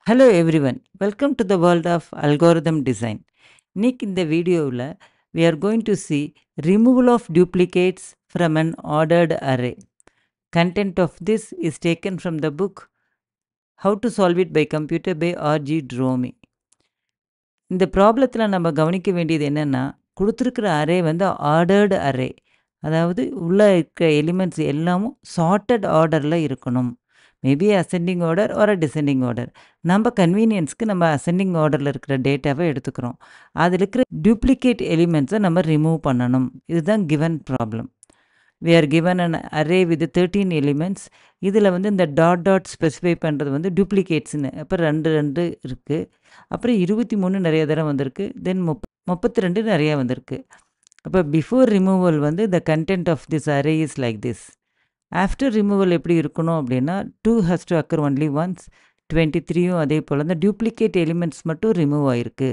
Hello everyone, welcome to the world of algorithm design. இன்னைக்கு இந்த வீடியோவில் we are going to see removal of duplicates from an ordered array. Content of this is taken from the book How to Solve It by Computer by R.G. Dromey. இந்த ப்ராப்ளத்தில் நம்ம கவனிக்க வேண்டியது என்னென்னா, கொடுத்துருக்கிற அரே வந்து ஆர்டர்டு அரே, அதாவது உள்ளே இருக்கிற எலிமெண்ட்ஸ் எல்லாமும் சார்ட்டட் ஆர்டரில் இருக்கணும். மேபி அசெண்டிங் ஆர்டர் ஒரு டிசெண்டிங் ஆர்டர். நம்ம கன்வீனியன்ஸ்க்கு நம்ம அசெண்டிங் ஆர்டரில் இருக்கிற டேட்டாவை எடுத்துக்கிறோம். அதில் இருக்கிற டூப்ளிகேட் எலிமெண்ட்ஸை நம்ம ரிமூவ் பண்ணணும். இதுதான் given problem. we are given an array with 13 elements. இதில் வந்து இந்த டாட் ஸ்பெசிஃபை பண்ணுறது வந்து டூப்ளிகேட்ஸ்னு. அப்போ 2 இருக்குது. அப்புறம் 23 நிறைய தடவை வந்திருக்கு. தென் 32 நிறையா வந்திருக்கு. அப்போ பிஃபோர் ரிமூவல் வந்து the content of this array is like this. After removal எப்படி இருக்கணும் அப்படின்னா 2 has to occur only once. 23யும் அதே போல் அந்த டூப்ளிகேட் எலிமெண்ட்ஸ் மட்டும் ரிமூவ் ஆகிருக்கு.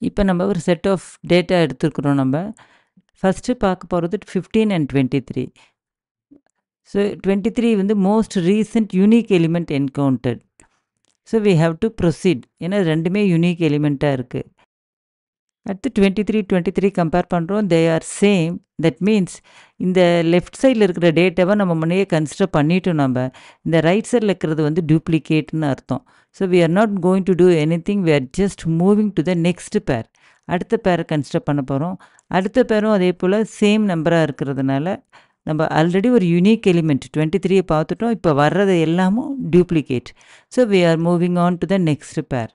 இப்போ நம்ம ஒரு செட் ஆஃப் டேட்டா எடுத்துருக்குறோம். நம்ம ஃபஸ்ட்டு பார்க்க போகிறது 15 and 23. ஸோ 23 வந்து most recent unique element encountered. So we have to proceed, ஏன்னா ரெண்டுமே யூனிக் எலிமெண்ட்டாக இருக்குது. அடுத்து 23 கம்பேர் பண்ணுறோம். They are same. That means இந்த லெஃப்ட் சைடில் இருக்கிற டேட்டாவை நம்ம முன்னையே கன்சிடர் பண்ணிட்டோம். நம்ம இந்த ரைட் சைடில் இருக்கிறது வந்து டூப்ளிகேட்னு அர்த்தம். So we are not going to do anything. We are just moving to the next pair. அடுத்த பேரை கன்சிடர் பண்ண போகிறோம். அடுத்த பேரும் அதே போல் சேம் நம்பராக இருக்கிறதுனால நம்ம ஆல்ரெடி ஒரு யூனிக் எலிமெண்ட் 23 பார்த்துட்டோம். இப்போ வர்றது எல்லாமும் duplicate. So we are moving on to the next pair.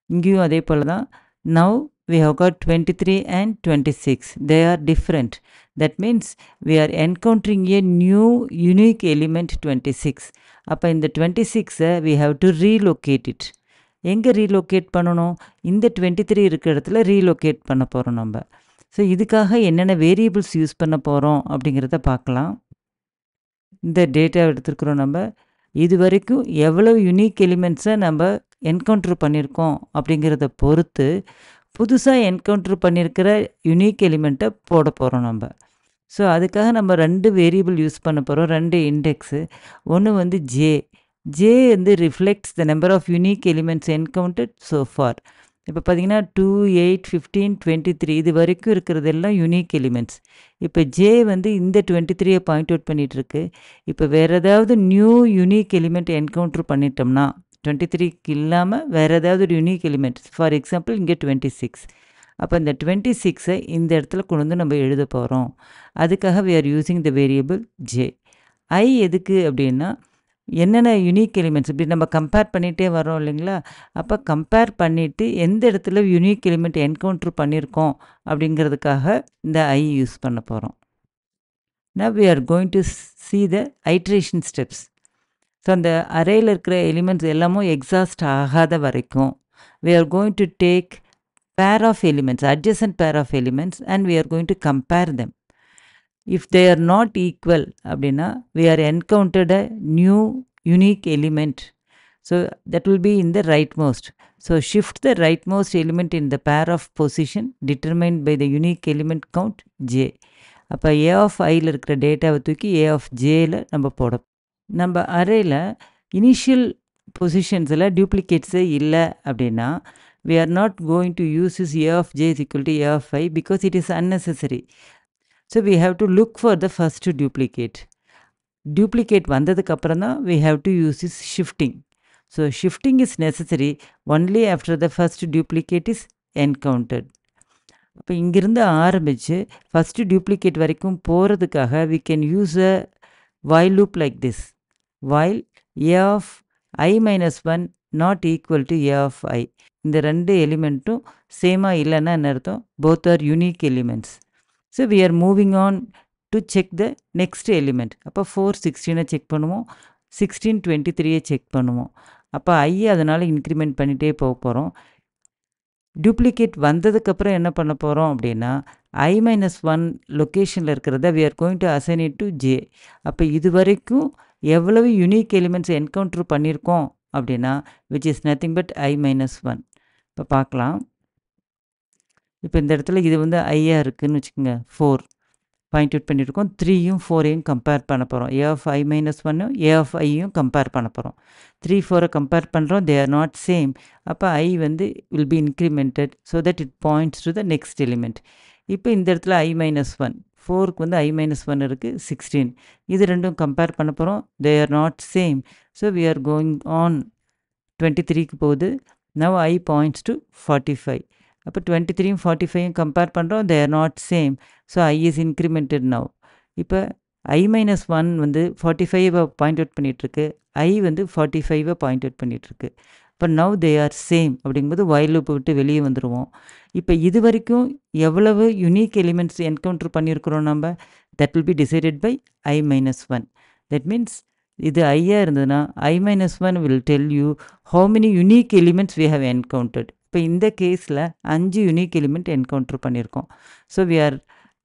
இங்கேயும் அதே போல் தான். Now we have got 23 and 26. They are different. That means we are encountering a new unique element 26. அப்போ இந்த 26 we have to relocate it. எங்கே relocate பண்ணணும்? இந்த 23 இருக்கிற இடத்துல ரீலோகேட் பண்ண போகிறோம் நம்ம. ஸோ இதுக்காக என்னென்ன வேரியபிள்ஸ் யூஸ் பண்ண போகிறோம் அப்படிங்கிறத பார்க்கலாம். இந்த டேட்டா எடுத்துருக்குறோம். நம்ம இது வரைக்கும் எவ்வளோ யூனிக் எலிமெண்ட்ஸை நம்ம என்கவுண்ட்ரு பண்ணியிருக்கோம் அப்படிங்கிறத பொறுத்து புதுசாக என்கவுண்ட்ரு பண்ணியிருக்கிற யூனிக் எலிமெண்ட்டை போட போகிறோம் நம்ம. ஸோ அதுக்காக நம்ம 2 வேரியபிள் யூஸ் பண்ண போகிறோம், 2 இண்டெக்ஸு. ஒன்று வந்து ஜே வந்து reflects the number of unique elements encountered so far. இப்போ பார்த்தீங்கன்னா 2, 8, 15, 23 இது வரைக்கும் இருக்கிறது எல்லாம் யூனிக் எலிமெண்ட்ஸ். இப்போ ஜே வந்து இந்த 23 பாயிண்ட் அவுட் பண்ணிகிட்ருக்கு. இப்போ வேறு ஏதாவது நியூ யூனிக் எலிமெண்ட் என்கவுண்ட்ரு பண்ணிட்டோம்னா 23க்கு இல்லாமல் வேறு ஏதாவது ஒரு யூனிக் எலிமெண்ட், ஃபார் எக்ஸாம்பிள் இங்கே 26. அப்போ இந்த 26ஐ இந்த இடத்துல கொண்டு வந்து நம்ம எழுத போகிறோம். அதுக்காக we are using the variable j. I எதுக்கு அப்படின்னா என்னென்ன யூனிக் எலிமெண்ட்ஸ் இப்படி நம்ம கம்பேர் பண்ணிகிட்டே வரோம் இல்லைங்களா? அப்போ கம்பேர் பண்ணிவிட்டு எந்த இடத்துல யூனிக் எலிமெண்ட் என்கவுண்ட்ரு பண்ணியிருக்கோம் அப்படிங்கிறதுக்காக இந்த I யூஸ் பண்ண போகிறோம். Now we are going to see the iteration steps. So அந்த அரேயில் இருக்கிற எலிமெண்ட்ஸ் எல்லாமும் எக்ஸாஸ்ட் ஆகாத வரைக்கும் we are going to take pair of elements, adjacent pair of elements, and we are going to compare them. If they are not equal அப்படின்னா we are encountered a new unique element. So that will be in the rightmost. So shift the rightmost element in the pair of position determined by the unique element count j. அப்போ a of iயில் இருக்கிற டேட்டாவை தூக்கி a of jயில் நம்ம போட. நம்ம அரேயில் initial பொசிஷன்ஸில் டூப்ளிகேட்ஸே இல்லை அப்படின்னா we are not going to use this a of j is equal to a of I because it is unnecessary. So we have to look for the first duplicate. Duplicate வந்ததுக்கு அப்புறம் தான் we have to use this shifting. So shifting is necessary only after the first duplicate is encountered. அப்போ இங்கிருந்து ஆரம்பித்து first duplicate வரைக்கும் போகிறதுக்காக we can use a while loop like this. While a of I minus 1 not equal to a of I. இந்த 2 எலிமெண்ட்டும் சேமாக இல்லைன்னா என்ன அர்த்தம்? both are unique elements. So we are moving on to check the next element. அப்போ 4, 16 check பண்ணுவோம், 16, 23 check பண்ணுவோம். அப்போ I அதனால் இன்க்ரிமெண்ட் பண்ணிகிட்டே போக போகிறோம். டூப்ளிகேட் வந்ததுக்கப்புறம் என்ன பண்ண போகிறோம் அப்படின்னா I minus 1 லொக்கேஷனில் இருக்கிறத we are going to assign it to j. அப்போ இது வரைக்கும் எவ்வளவு யூனிக் எலிமெண்ட்ஸ் என்கவுண்ட்ரு பண்ணியிருக்கோம் அப்படின்னா which is nothing but I minus 1. இப்போ பார்க்கலாம். இப்போ இந்த இடத்துல இது வந்து ஐயாக இருக்குதுன்னு வச்சுக்கோங்க 4. பாயிண்ட் அவுட் பண்ணியிருக்கோம். 3யும் 4ஐயும் கம்பேர் பண்ண போகிறோம். a of I minus 1ம் a of iயும் கம்பேர் பண்ண போகிறோம். 3, 4 கம்பேர் பண்ணுறோம். they are not same. அப்போ I வந்து will be incremented so that it points to the next element. இப்போ இந்த இடத்துல I minus 1, 4க்கு வந்து I minus 1 இருக்குது, 16. இது ரெண்டும் கம்பேர் பண்ண போகிறோம். they are not same. so we are going on 23க்கு போகுது. now I points to 45. அப்போ 23யும் 45யும் கம்பேர் பண்ணுறோம். they are not same. so I is incremented now. இப்போ I minus 1 வந்து 45 பாயிண்ட் அவுட் பண்ணிகிட்ருக்கு. I வந்து 45 பாயிண்ட் அவுட் பண்ணிகிட்ருக்கு. இப்போ now they are same அப்படிங்கும்போது while loop விட்டு வெளியே வந்துடுவோம். இப்போ இது வரைக்கும் எவ்வளவு யூனிக் எலிமெண்ட்ஸ் என்கவுண்டர் பண்ணியிருக்கிறோம் நம்ம, that will be decided by I minus 1. that means இது ஐயா இருந்ததுன்னா I minus 1 will tell you how many unique elements we have encountered. இப்போ இந்த கேஸில் 5 யூனிக் எலிமெண்ட் என்கவுண்டர் பண்ணியிருக்கோம். So we are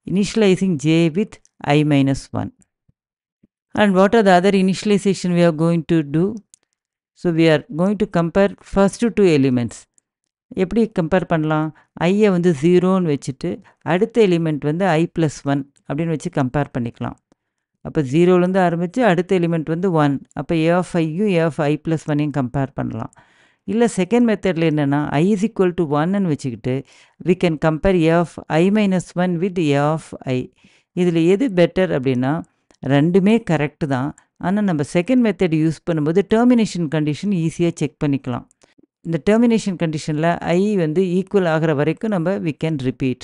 initializing j with I minus 1. and what are the other initialization we are going to do? so we are going to compare first two elements. எப்படி compare பண்ணலாம்? ஐயை வந்து 0ன்னு வச்சுட்டு அடுத்த element வந்து I plus 1 அப்படின்னு வச்சு compare பண்ணிக்கலாம். அப்போ 0லேருந்து ஆரம்பித்து அடுத்த எலிமெண்ட் வந்து 1. அப்போ a of iயும் a of I plus 1ஐயும் கம்பேர் பண்ணலாம். இல்லை செகண்ட் மெத்தடில் என்னென்னா I is equal to 1ன்னு வச்சுக்கிட்டு we can compare a of I minus 1 with a of I. இதில் எது பெட்டர் அப்படின்னா ரெண்டுமே கரெக்டு தான். ஆனால் நம்ம செகண்ட் மெத்தட் யூஸ் பண்ணும்போது டெர்மினேஷன் கண்டிஷன் ஈஸியாக செக் பண்ணிக்கலாம். இந்த டெர்மினேஷன் கண்டிஷனில் I வந்து ஈக்குவல் ஆகிற வரைக்கும் நம்ம we can repeat.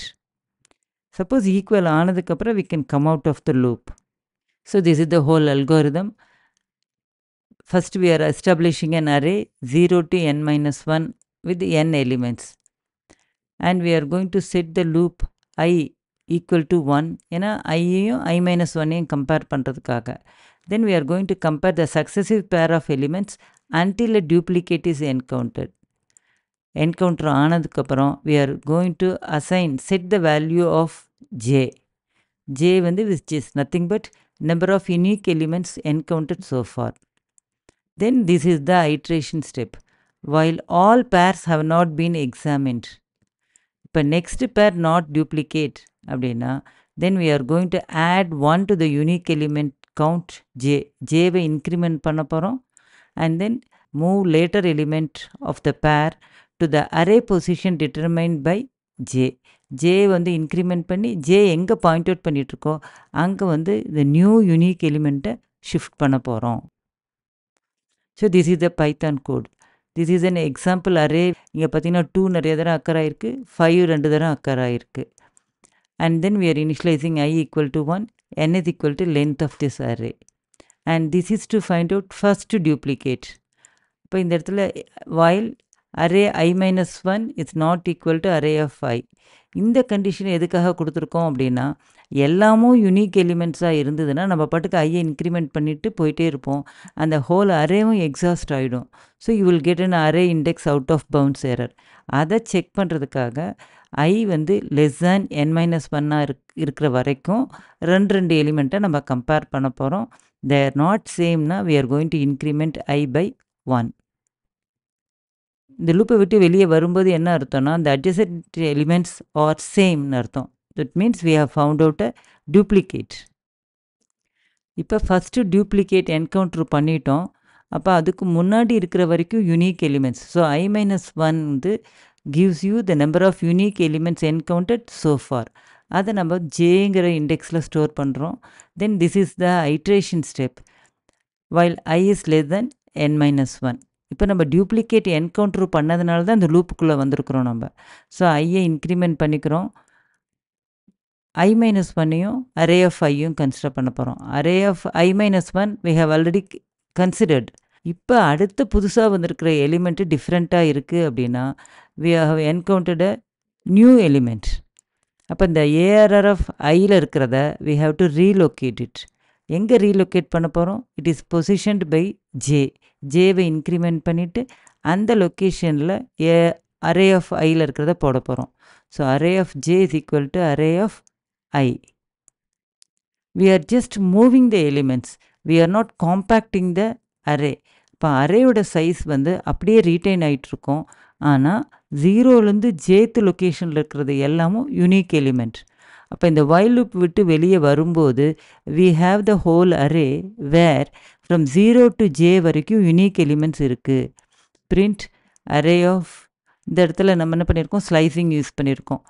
Suppose equal ஆனதுக்கப்புறம் we can come out of the loop. So this is the whole algorithm. First we are establishing an array 0 to n minus 1 with n elements. And we are going to set the loop I equal to 1. ஏன்னா ஐயையும் I minus 1ஐயும் compare பண்ணுறதுக்காக. Then we are going to compare the successive pair of elements until a duplicate is encountered. Encounter ஆனதுக்கப்புறம் we are going to set the value of j. j வந்து which is nothing but number of unique elements encountered so far. Then this is the iteration step. While all pairs have not been examined. இப்போ next pair not duplicate அப்படின்னா then we are going to add 1 to the unique element count j. jவை increment பண்ண போகிறோம். and then move later element of the pair to the array position determined by j. j வந்து increment பண்ணி j எங்கே point out பண்ணிகிட்ருக்கோ அங்கே வந்து இந்த new unique எலிமெண்ட்டை ஷிஃப்ட் பண்ண போகிறோம். So this is the Python code. This is an example array. இங்கே பார்த்தீங்கன்னா 2 நிறைய தரம் அக்கர் ஆகிருக்கு, 5 2 தரம் அக்கர் ஆகிருக்கு. And then we are initializing I equal to 1, n is equal to length of this array. and this is to find out first duplicate. இப்போ இந்த இடத்துல while array I minus 1 is not equal to array of I. இந்த condition எதுக்காக கொடுத்துருக்கோம் அப்படின்னா எல்லாமும் unique எலிமெண்ட்ஸாக இருந்ததுன்னா நம்ம பாட்டுக்கு ஐயை இன்க்ரிமெண்ட் பண்ணிவிட்டு போயிட்டே இருப்போம். அந்த ஹோல் அரேவும் எக்ஸாஸ்ட் ஆகிடும். So you will get an array index out of bounds error. அதை செக் பண்ணுறதுக்காக ஐ வந்து லெஸ் தேன் n minus 1 இருக்கிற வரைக்கும் ரெண்டு எலிமெண்ட்டை நம்ம கம்பேர் பண்ண போகிறோம். தே ஆர் நாட் சேம்னா we are going to increment I by 1. இந்த லூப்பை விட்டு வெளியே வரும்போது என்ன அர்த்தம்னா the adjacent elements are சேம்னு அர்த்தம். that means we have found out a duplicate. இப்போ ஃபஸ்ட்டு டியூப்ளிகேட் என்கவுண்டர் பண்ணிட்டோம். அப்போ அதுக்கு முன்னாடி இருக்கிற வரைக்கும் unique elements. So I minus 1 வந்து gives you the number of unique elements encountered so far. அதை நம்ம ஜேங்கிற இண்டெக்ஸில் ஸ்டோர் பண்ணுறோம். Then this is the iteration step while I is less than n minus 1. இப்போ நம்ம டியூப்ளிகேட் என்கவுண்டர் பண்ணதுனால தான் இந்த லூப்புக்குள்ளே வந்திருக்கிறோம் நம்ம. ஸோ ஐயை இன்க்ரிமெண்ட் பண்ணிக்கிறோம். I minus 1ஐயும் array of iயும் கன்சிடர் பண்ண போகிறோம். array of I minus 1 we have already considered. இப்போ அடுத்த புதுசாக வந்திருக்கிற எலிமெண்ட்டு டிஃப்ரெண்ட்டாக இருக்குது அப்படின்னா we have encountered a new element. அப்போ இந்த ARR of Iயில் இருக்கிறத we have to relocate it. எங்கே ரீலொக்கேட் பண்ண போகிறோம்? It is positioned by J. ஜேவை இன்க்ரிமெண்ட் பண்ணிவிட்டு அந்த லொக்கேஷனில் அரே ஆஃப் ஐயில் இருக்கிறத போட போகிறோம். So array of J is equal to array of I. We are just moving the elements. We are not compacting the array. இப்போ அரேயோட சைஸ் வந்து அப்படியே ரீட்டைன் ஆகிட்ருக்கோம். ஆனால் 0லேருந்து ஜேத்து லொக்கேஷனில் இருக்கிறது எல்லாமும் யூனிக் எலிமெண்ட். அப்போ இந்த while loop விட்டு வெளியே வரும்போது we have the whole array where from 0 to j வரைக்கும் unique elements இருக்குது. print array of இந்த இடத்துல நம்ம என்ன பண்ணியிருக்கோம், ஸ்லைசிங் யூஸ் பண்ணியிருக்கோம்,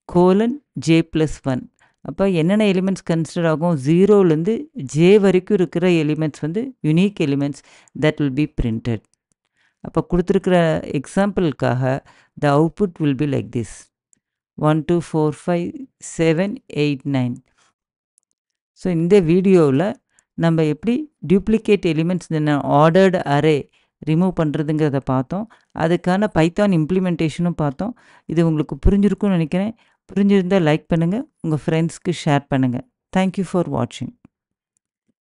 கோலன் j + 1. அப்போ என்னென்ன எலிமெண்ட்ஸ் கன்சிடர் ஆகும், 0லேருந்து j வரைக்கும் இருக்கிற எலிமெண்ட்ஸ் வந்து unique elements that will be printed. அப்போ கொடுத்துருக்கிற எக்ஸாம்பிளுக்காக the output will be like this 1 2 4 5 7 8 9. So இந்த வீடியோவில் நம்ம எப்படி டியூப்ளிகேட் எலிமெண்ட்ஸ் இந்த ஆர்டர்டு அரே ரிமூவ் பண்ணுறதுங்கிறத பார்த்தோம். அதுக்கான பைத்தான் இம்ப்ளிமெண்டேஷனும் பார்த்தோம். இது உங்களுக்கு புரிஞ்சிருக்கும்னு நினைக்கிறேன். புரிஞ்சிருந்தால் லைக் பண்ணுங்கள், உங்கள் ஃப்ரெண்ட்ஸ்க்கு ஷேர் பண்ணுங்கள். தேங்க்யூ ஃபார் வாட்சிங்.